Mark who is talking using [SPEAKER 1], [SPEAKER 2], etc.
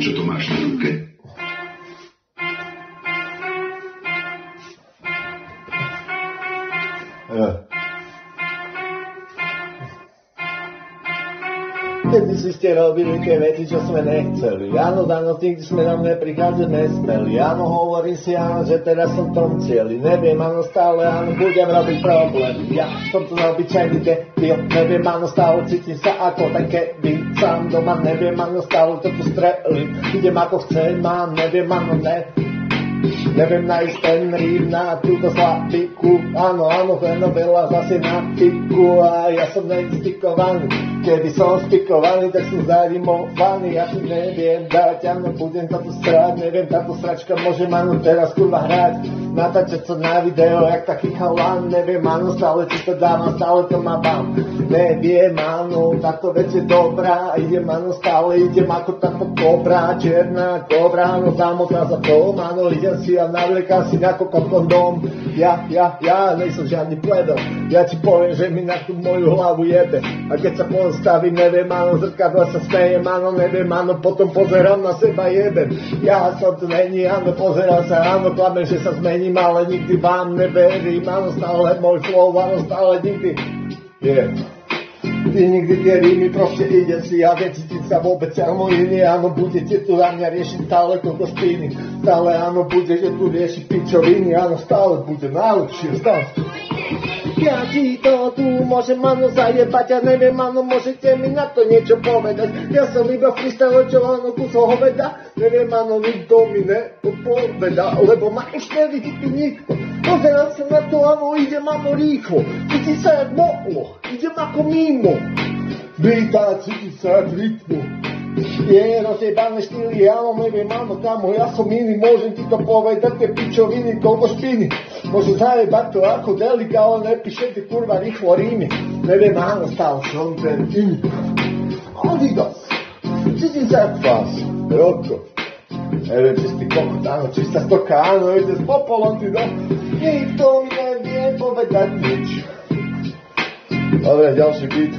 [SPEAKER 1] čo to máš na ruke?
[SPEAKER 2] Kedy si ste robili tie veci, čo sme nechceli. Áno, nikdy sme nám neprichádzať nesmeli. Áno, hovorím si, áno, že teraz som tom cieli. Neviem, áno, stále, áno, budem robiť problém. Ja som tu obyčajný debil. Neviem, áno, stále cítim sa ako ten keby. Sám doma, neviem, áno, stále to tu strelím. Idem ako chcem, neviem, áno, ne. Neviem nájsť ten rým na túto slabiku. Áno, áno, fenovela zase na piku. A ja som neinspikovaný. Keby som spikovaný, tak som zarimovaný. Ja si neviem dať, áno, budem táto srať. Neviem, táto sračka môžem, áno, teraz kurva hrať. Natáčať sa na video, jak taký chalán. Neviem, áno, stále si to dávam, stále to ma bám. Neviem, áno, táto vec je dobrá. Idem, áno, stále idem ako táto kobra. Čierna kobra, áno, zamotná za tom. Áno, idem si a navliekam si ako kondom. Ja nejsom žiadny pledol. Ja ti poviem, že mi na tú moju hlavu jebe. A keď sa postavím, neviem, áno, zrkadla sa smejem, áno, neviem, áno, potom pozerám na seba jeden. Ja som tu není, áno, pozerám sa, áno, klamem, že sa zmením, ale nikdy vám neverím, áno, stále môj flow, áno, stále nikdy. Ty nikdy tie rímy, proste idem si a necítim sa vôbec áno iný, áno, budete tu na mňa riešiť stále toto špiny, stále áno, budete tu riešiť pičoviny, áno, stále bude najlepšie, stále. Ja ti to tu môžem, áno, zajebať, ja neviem, áno, môžete mi na to niečo povedať, ja som iba freestyle, čo áno, kusol hoveda, neviem, áno, nikto mi neodpoveda, lebo ma už nevidí nikto. Pozerám sa na to, áno, idem, áno, rýchlo. Cítim sa jak molo, idem ako mimo. Vítať, cítim sa jak rytmu. Je rozjebané štýly, áno, neviem, áno, kamo, ja som iný, môžem ti to povedať, tie pičoviny, koľko špiny. Môžem zajebať to ako delika, ale nepíšem ty kurva rýchlo rímy. Neviem, áno, stále som ten iný. Adidas, cítim sa jak vás, Roko. Neviem, čistý kokot, áno, čistá stoka, áno, ide s popolom, ty no. Nikto mi nevie povedať nič. Dobre, ďalší beat.